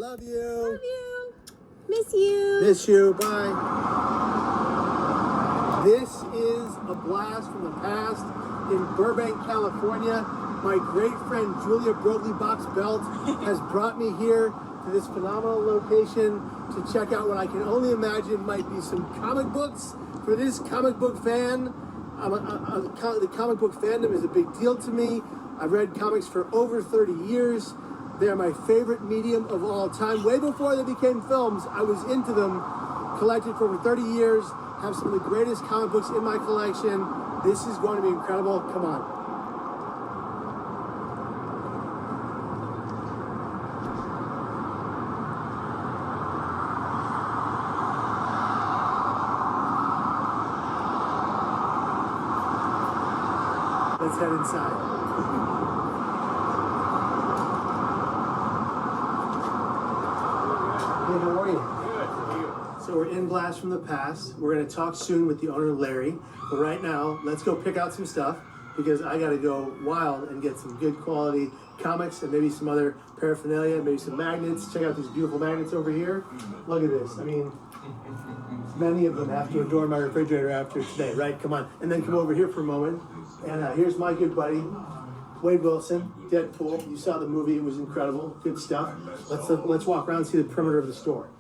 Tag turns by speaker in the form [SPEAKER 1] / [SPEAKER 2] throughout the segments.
[SPEAKER 1] Love you.
[SPEAKER 2] Love you. Miss you.
[SPEAKER 1] Miss you. Bye. This is a blast from the past in Burbank, California. My great friend Julia Broglie Box Belt has brought me here to this phenomenal location to check out what I can only imagine might be some comic books for this comic book fan. The comic book fandom is a big deal to me. I've read comics for over 30 years. They're my favorite medium of all time. Way before they became films, I was into them, collected for over 30 years, have some of the greatest comic books in my collection. This is going to be incredible. Come on. Let's head inside. Hey, how are you? Good. So we're in Blast from the Past. We're going to talk soon with the owner, Larry. But right now, let's go pick out some stuff because I got to go wild and get some good quality comics and maybe some other paraphernalia, maybe some magnets. Check out these beautiful magnets over here. Look at this. I mean, many of them have to adorn my refrigerator after today, right? Come on. And then come over here for a moment. And here's my good buddy, Wade Wilson, Deadpool. You saw the movie; it was incredible, good stuff. Let's walk around and see the perimeter of the store.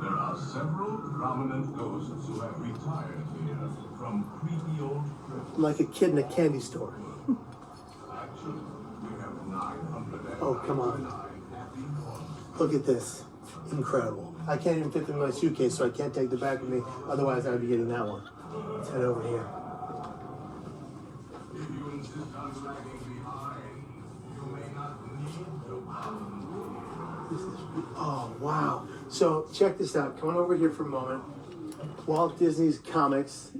[SPEAKER 3] There are several prominent ghosts who have retired here from creepy old crypts.
[SPEAKER 1] Like a kid in a candy store.
[SPEAKER 3] Actually, we have 900.
[SPEAKER 1] Oh, come on! Look at this, incredible. I can't even fit them in my suitcase, so I can't take the back with me. Otherwise, I'd be getting that one. Let's head over here.
[SPEAKER 3] If you insist on lagging behind, you may not need to come.
[SPEAKER 1] Oh, wow. So check this out. Come on over here for a moment. Walt Disney's Comics,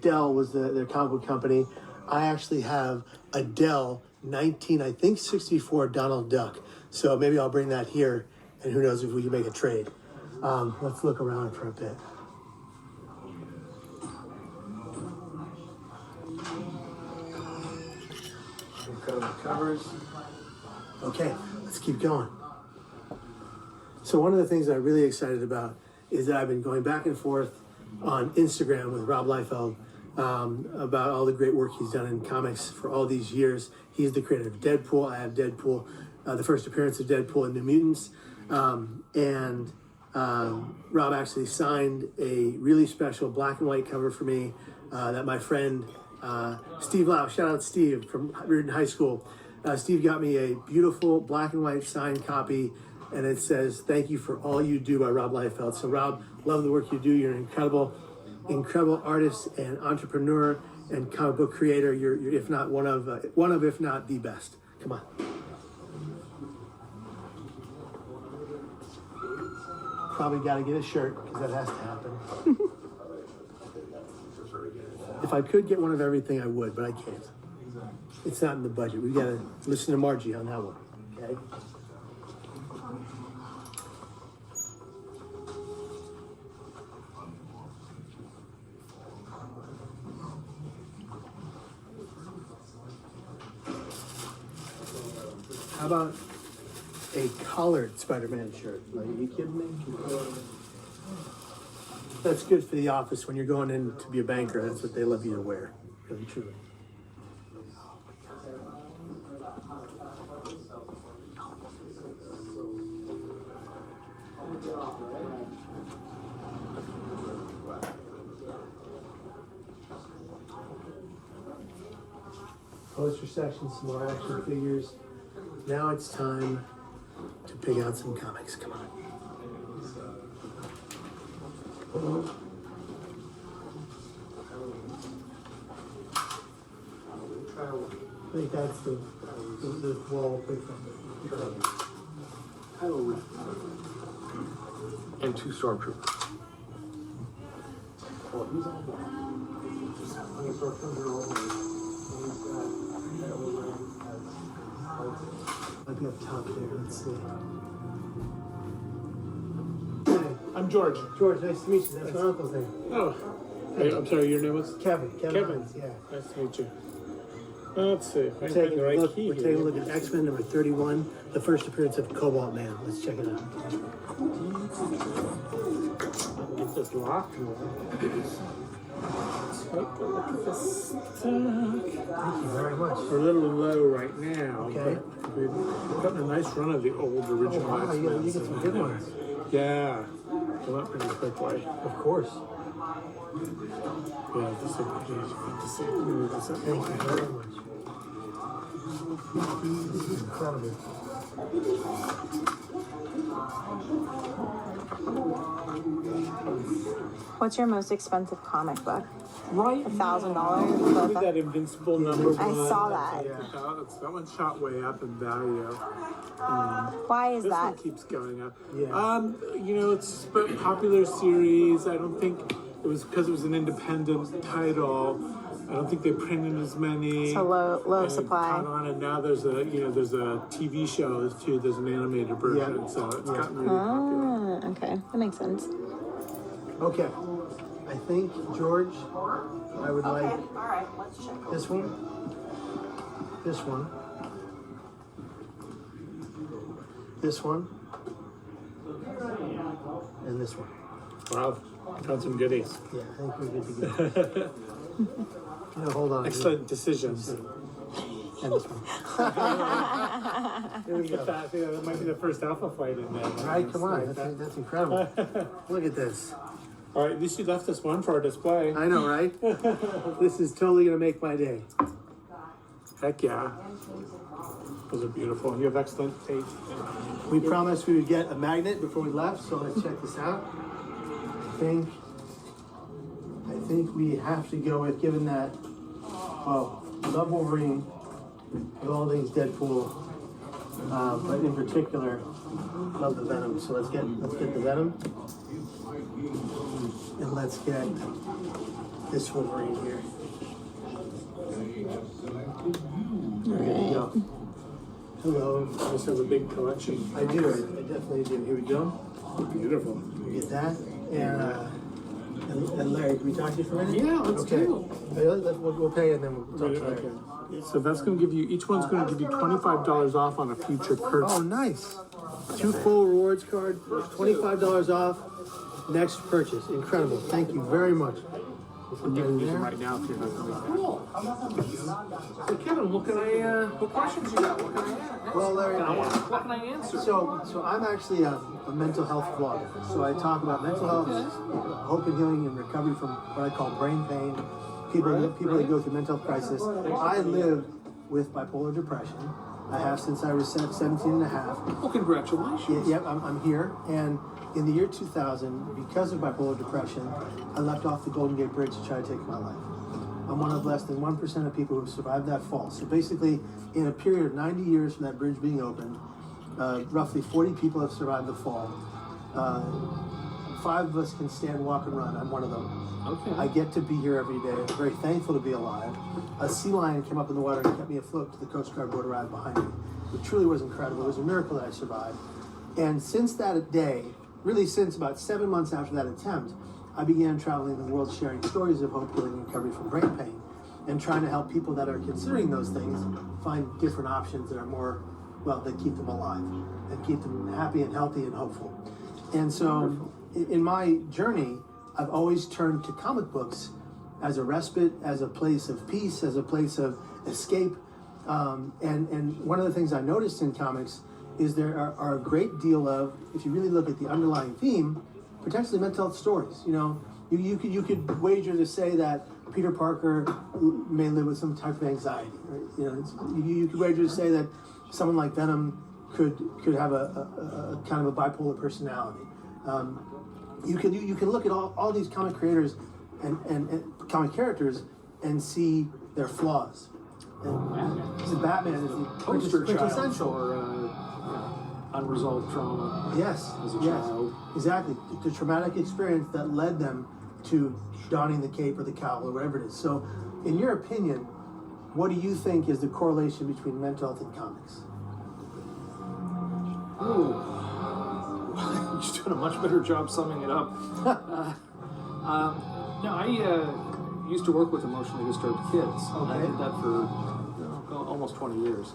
[SPEAKER 1] Dell was their comic book company. I actually have a Dell 64 Donald Duck. So maybe I'll bring that here, and who knows if we can make a trade. Let's look around for a bit. Incredible covers. Okay, let's keep going. So one of the things I'm really excited about is that I've been going back and forth on Instagram with Rob Liefeld about all the great work he's done in comics for all these years. He's the creator of Deadpool. I have Deadpool, the first appearance of Deadpool in New Mutants. Rob actually signed a really special black and white cover for me that my friend Steve Lau, shout out Steve from Reardon High School. Steve got me a beautiful black and white signed copy, and it says, "Thank you for all you do" by Rob Liefeld. So Rob, love the work you do. You're an incredible artist and entrepreneur and comic book creator. You're if not one of if not the best. Come on. Probably got to get a shirt because that has to happen. If I could get one of everything, I would, but I can't. It's not in the budget. We got to listen to Margie on that one. Okay. How about a collared Spider-Man shirt? Like, are you kidding me? That's good for the office when you're going in to be a banker. That's what they love you to wear. Really, truly. Poster section, some more action figures. Now it's time to pick out some comics. Come on. I think that's the wall picture.
[SPEAKER 4] And 2 stormtroopers.
[SPEAKER 1] Oh, he's on that. Might be up top there. Let's see.
[SPEAKER 4] I'm George.
[SPEAKER 1] George, nice to meet you. That's my uncle's name.
[SPEAKER 4] Oh, hey, I'm sorry, your name was?
[SPEAKER 1] Kevin.
[SPEAKER 4] Kevin.
[SPEAKER 1] Hines, yeah.
[SPEAKER 4] Nice to meet you. Let's see if I
[SPEAKER 1] We're
[SPEAKER 4] can find
[SPEAKER 1] taking
[SPEAKER 4] the
[SPEAKER 1] a
[SPEAKER 4] right
[SPEAKER 1] look,
[SPEAKER 4] key
[SPEAKER 1] we're
[SPEAKER 4] here.
[SPEAKER 1] taking a look at X-Men number 31, the first appearance of Cobalt Man. Let's check it out.
[SPEAKER 4] Get this locked. Take a look at this stuff.
[SPEAKER 1] Thank you very much.
[SPEAKER 4] We're a little low right now.
[SPEAKER 1] Okay.
[SPEAKER 4] But we've gotten a nice run of the old original
[SPEAKER 1] Oh, wow,
[SPEAKER 4] X-Men.
[SPEAKER 1] you get some good ones.
[SPEAKER 4] Yeah. Come up pretty quickly.
[SPEAKER 1] Of course.
[SPEAKER 4] Yeah, this is fantasy.
[SPEAKER 1] Thank you very much. This is incredible.
[SPEAKER 2] What's your most expensive comic book?
[SPEAKER 4] Right.
[SPEAKER 2] $1,000?
[SPEAKER 4] That Invincible number
[SPEAKER 2] I
[SPEAKER 4] one.
[SPEAKER 2] saw that.
[SPEAKER 4] That one shot way up in value.
[SPEAKER 2] Why is
[SPEAKER 4] This
[SPEAKER 2] that?
[SPEAKER 4] one keeps going up.
[SPEAKER 1] Yeah.
[SPEAKER 4] You know, it's a popular series. I don't think it was because it was an independent title. I don't think they printed as many.
[SPEAKER 2] So low
[SPEAKER 4] and
[SPEAKER 2] supply.
[SPEAKER 4] caught on, and now there's a TV show too. There's an animated version,
[SPEAKER 1] Yeah.
[SPEAKER 4] so it's gotten really popular.
[SPEAKER 2] Okay, that makes sense.
[SPEAKER 1] Okay. I think, George, I would like this one, this one, this one, and this one.
[SPEAKER 4] Wow, found some goodies.
[SPEAKER 1] Yeah, I think we're good to go. Hold on.
[SPEAKER 4] Excellent decisions.
[SPEAKER 1] And this one. Here we go.
[SPEAKER 4] That might be the first alpha fight in there.
[SPEAKER 1] All right, come on. That's incredible. Look at this.
[SPEAKER 4] All right, at least you left us one for our display.
[SPEAKER 1] I know, right? This is totally going to make my day.
[SPEAKER 4] Heck yeah. Those are beautiful. You have excellent taste.
[SPEAKER 1] We promised we would get a magnet before we left, so let's check this out. I think we have to go with, given that, love Wolverine, with all things Deadpool, but in particular, love the Venom. So let's get the Venom, and let's get this Wolverine here. There we go. Hello.
[SPEAKER 4] This has a big collection.
[SPEAKER 1] I do. I definitely do. Here we go.
[SPEAKER 4] Beautiful.
[SPEAKER 1] We get that, and Larry, can we talk to you for a minute?
[SPEAKER 4] Yeah, let's
[SPEAKER 1] okay.
[SPEAKER 4] do.
[SPEAKER 1] We'll pay and then we'll talk to Larry.
[SPEAKER 4] So that's going to give you, each one's going to give you $25 off on a future purchase.
[SPEAKER 1] Oh, nice. 2 full rewards card, $25 off next purchase. Incredible. Thank you very much.
[SPEAKER 4] You can use them right now if you're not going to.
[SPEAKER 5] So Kevin, what questions you got? What can I ask?
[SPEAKER 1] Well, Larry,
[SPEAKER 5] What can I answer?
[SPEAKER 1] so I'm actually a mental health vlogger. So I talk about mental health, hope and healing, and recovery from what I call brain pain. People that go through mental health crisis. I live with bipolar depression. I have since I was 17 and a half.
[SPEAKER 5] Well, congratulations.
[SPEAKER 1] Yep, I'm here. And in the year 2000, because of bipolar depression, I left off the Golden Gate Bridge to try to take my life. I'm one of less than 1% of people who have survived that fall. So basically, in a period of 90 years from that bridge being opened, roughly 40 people have survived the fall. 5 of us can stand, walk, and run. I'm one of them.
[SPEAKER 5] Okay.
[SPEAKER 1] I get to be here every day. I'm very thankful to be alive. A sea lion came up in the water and kept me afloat to the Coast Guard boat arrived behind me. It truly was incredible. It was a miracle that I survived. And since that day, really since about 7 months after that attempt, I began traveling the world sharing stories of hope, healing, and recovery from brain pain, and trying to help people that are considering those things find different options that are more, that keep them alive and keep them happy and healthy and hopeful. And so in my journey, I've always turned to comic books as a respite, as a place of peace, as a place of escape. And one of the things I noticed in comics is there are a great deal of, if you really look at the underlying theme, potentially mental health stories. You know, you could wager to say that Peter Parker may live with some type of anxiety. Right? You know, you could wager to say that someone like Venom could have a kind of a bipolar personality. You can look at all these comic creators and comic characters and see their flaws. And the Batman is the
[SPEAKER 5] Poster child
[SPEAKER 1] quintessential.
[SPEAKER 5] for unresolved trauma.
[SPEAKER 1] Yes,
[SPEAKER 5] as a
[SPEAKER 1] yes,
[SPEAKER 5] child.
[SPEAKER 1] exactly. The traumatic experience that led them to donning the cape or the cowl or whatever it is. So, in your opinion, what do you think is the correlation between mental health and comics?
[SPEAKER 5] Ooh. You're doing a much better job summing it up. I used to work with emotionally disturbed kids.
[SPEAKER 1] Okay.
[SPEAKER 5] I did that for almost 20 years.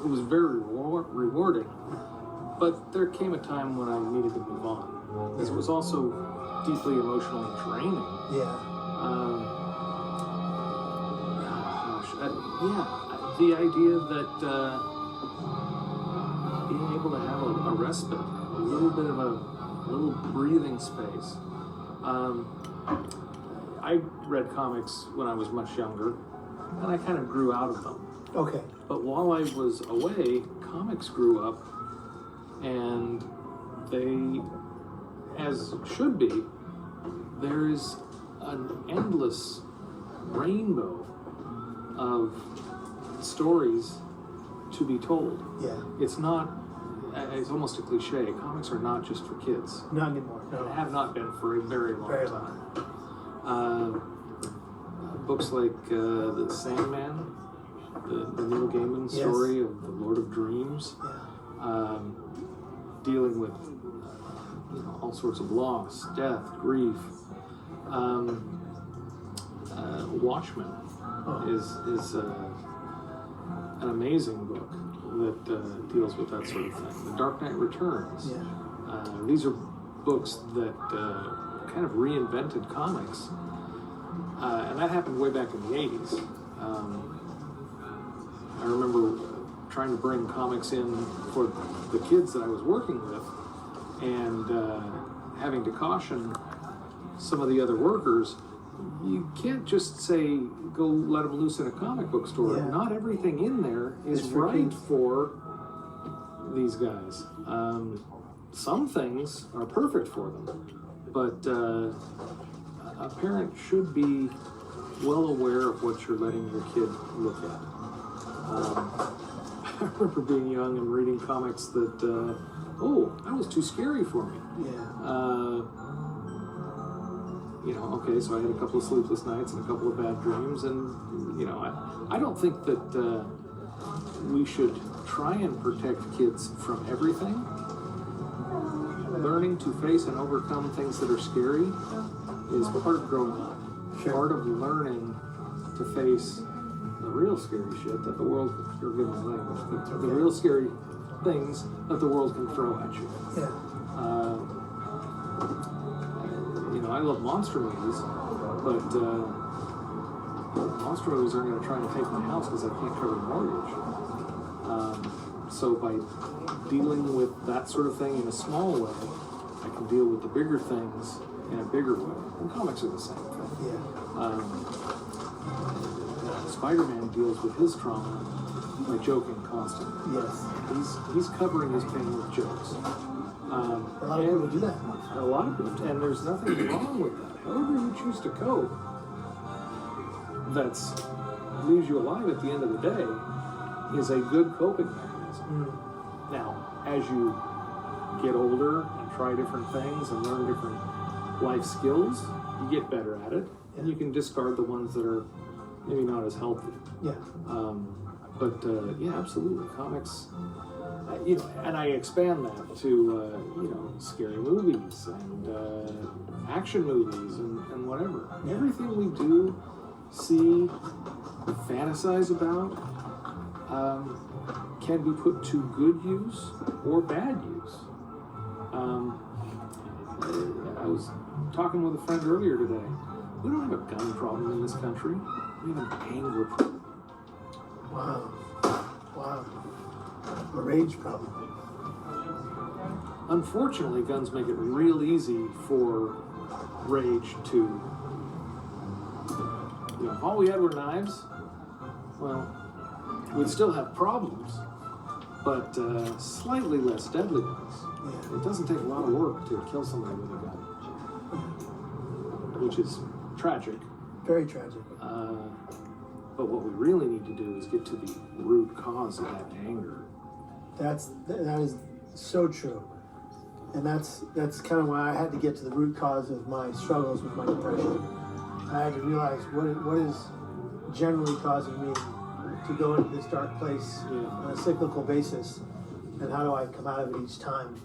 [SPEAKER 5] It was very rewarding, but there came a time when I needed to move on. Because it was also deeply emotionally draining.
[SPEAKER 1] Yeah.
[SPEAKER 5] The idea that being able to have a respite, a little bit of a little breathing space. I read comics when I was much younger, and I kind of grew out of them.
[SPEAKER 1] Okay.
[SPEAKER 5] But while I was away, comics grew up, and they, as should be, there is an endless rainbow of stories to be told.
[SPEAKER 1] Yeah.
[SPEAKER 5] It's not, it's almost a cliche, comics are not just for kids.
[SPEAKER 1] Not anymore.
[SPEAKER 5] They
[SPEAKER 1] No.
[SPEAKER 5] have not been for a very long
[SPEAKER 1] Very
[SPEAKER 5] time. Books like The Sandman, the Neil Gaiman
[SPEAKER 1] Yes.
[SPEAKER 5] story of the Lord of Dreams,
[SPEAKER 1] Yeah.
[SPEAKER 5] dealing with all sorts of loss, death, grief. Watchmen is an amazing book that deals with that sort of thing. The Dark Knight Returns.
[SPEAKER 1] Yeah.
[SPEAKER 5] These are books that kind of reinvented comics, and that happened way back in the 80s. I remember trying to bring comics in for the kids that I was working with, and having to caution some of the other workers, you can't just say, go let them loose in a comic book store.
[SPEAKER 1] Yeah.
[SPEAKER 5] Not everything in there is
[SPEAKER 1] It's for
[SPEAKER 5] right
[SPEAKER 1] kids.
[SPEAKER 5] for these guys. Some things are perfect for them, but a parent should be well aware of what you're letting your kid look at. I remember being young and reading comics that, that was too scary for me.
[SPEAKER 1] Yeah.
[SPEAKER 5] Okay, so I had a couple of sleepless nights and a couple of bad dreams, and, I don't think that we should try and protect kids from everything. Learning to face and overcome things that are scary is part of growing up.
[SPEAKER 1] Sure.
[SPEAKER 5] Part of learning to face the real scary shit that the world, forgive my language, the real scary things that the world can throw at you.
[SPEAKER 1] Yeah.
[SPEAKER 5] I love monster movies, but monster movies aren't going to try and take my house because I can't cover the mortgage. So by dealing with that sort of thing in a small way, I can deal with the bigger things in a bigger way. And comics are the same thing.
[SPEAKER 1] Yeah.
[SPEAKER 5] Spider-Man deals with his trauma by joking constantly.
[SPEAKER 1] Yes.
[SPEAKER 5] He's covering his pain with jokes.
[SPEAKER 1] A lot of people do that.
[SPEAKER 5] A lot of people, and there's nothing wrong with that. However you choose to cope, that's leaves you alive at the end of the day, is a good coping mechanism. Now, as you get older and try different things and learn different life skills, you get better at it, and you can discard the ones that are maybe not as healthy.
[SPEAKER 1] Yeah.
[SPEAKER 5] Yeah, absolutely, comics. And I expand that to scary movies and action movies and whatever.
[SPEAKER 1] Yeah.
[SPEAKER 5] Everything we do, see, fantasize about, can be put to good use or bad use. I was talking with a friend earlier today. We don't have a gun problem in this country. We have an anger problem.
[SPEAKER 1] Wow. Wow. A rage problem.
[SPEAKER 5] Unfortunately, guns make it real easy for rage to, if all we had were knives, well, we'd still have problems, but slightly less deadly ones.
[SPEAKER 1] Yeah.
[SPEAKER 5] It doesn't take a lot of work to kill somebody with a gun, which is tragic.
[SPEAKER 1] Very tragic.
[SPEAKER 5] But what we really need to do is get to the root cause of that anger.
[SPEAKER 1] That is so true. And that's kind of why I had to get to the root cause of my struggles with my depression. I had to realize what is generally causing me to go into this dark place on a cyclical basis, and how do I come out of it each time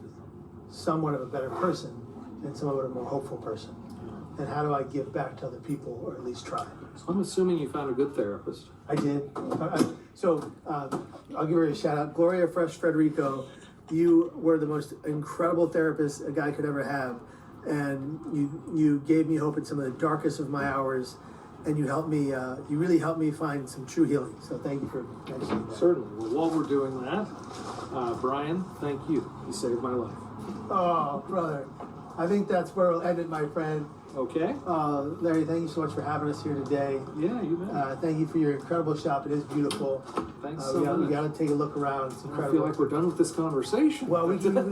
[SPEAKER 1] somewhat of a better person and somewhat of a more hopeful person. and how do I give back to other people, or at least try.
[SPEAKER 5] So I'm assuming you found a good therapist.
[SPEAKER 1] I did. I'll give her a shout out. Gloria Fresh Frederico, you were the most incredible therapist a guy could ever have. And you gave me hope in some of the darkest of my hours. And you helped me, you really helped me find some true healing. So thank you for mentioning that.
[SPEAKER 5] Certainly. Well, while we're doing that, Brian, thank you. You saved my life.
[SPEAKER 1] Oh, brother. I think that's where we'll end it, my friend.
[SPEAKER 5] Okay.
[SPEAKER 1] Larry, thank you so much for having us here today.
[SPEAKER 5] Yeah, you bet.
[SPEAKER 1] Thank you for your incredible shop. It is beautiful.
[SPEAKER 5] Thanks
[SPEAKER 1] We
[SPEAKER 5] so much.
[SPEAKER 1] got to take a look around. It's
[SPEAKER 5] I
[SPEAKER 1] incredible.
[SPEAKER 5] feel like we're done with this conversation.
[SPEAKER 1] Well, if you want,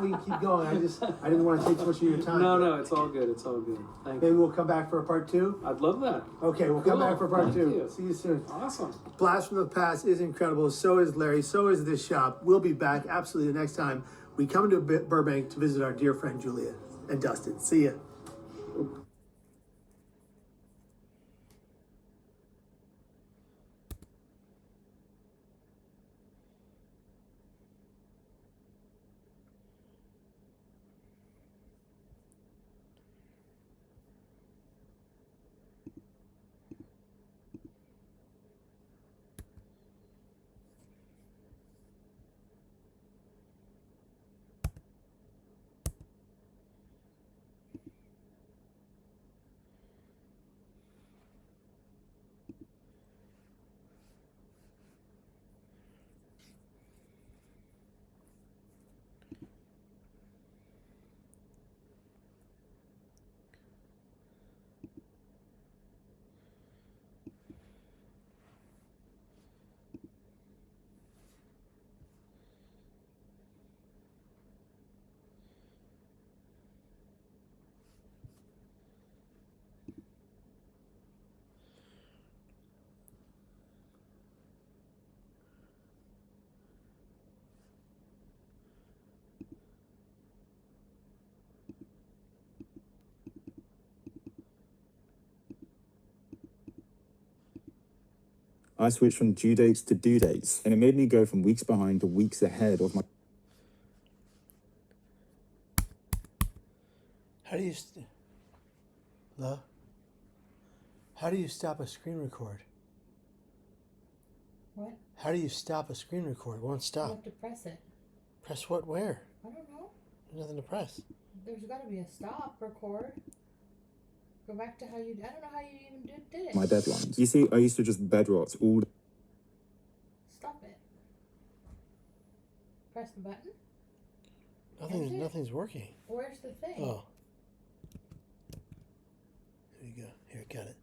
[SPEAKER 1] we can keep going. I didn't want to take too much of your time.
[SPEAKER 5] No, it's all good. It's all good. Thank
[SPEAKER 1] Maybe
[SPEAKER 5] you.
[SPEAKER 1] we'll come back for a part 2.
[SPEAKER 5] I'd love that.
[SPEAKER 1] Okay, we'll come
[SPEAKER 5] Cool.
[SPEAKER 1] back for part
[SPEAKER 5] Thank
[SPEAKER 1] 2.
[SPEAKER 5] you.
[SPEAKER 1] See you soon.
[SPEAKER 5] Awesome.
[SPEAKER 1] Blast from the Past is incredible. So is Larry. So is this shop. We'll be back absolutely the next time we come to Burbank to visit our dear friend Julia and Dustin. See ya.
[SPEAKER 6] I switched from due dates to due dates, and it made me go from weeks behind to weeks ahead of my.
[SPEAKER 1] How do you stop a screen record?
[SPEAKER 7] What?
[SPEAKER 1] How do you stop a screen record? It won't
[SPEAKER 7] You
[SPEAKER 1] stop.
[SPEAKER 7] have to press it.
[SPEAKER 1] Press what? Where?
[SPEAKER 7] I don't know.
[SPEAKER 1] There's nothing to press.
[SPEAKER 7] There's got to be a stop record. Go back to how you. I don't know how you even did it.
[SPEAKER 6] My deadlines. You see, I used to just bed rot all.
[SPEAKER 7] Stop it. Press the button.
[SPEAKER 1] Nothing's working.
[SPEAKER 7] Where's the thing?
[SPEAKER 1] Oh. Here you go. Here, got it.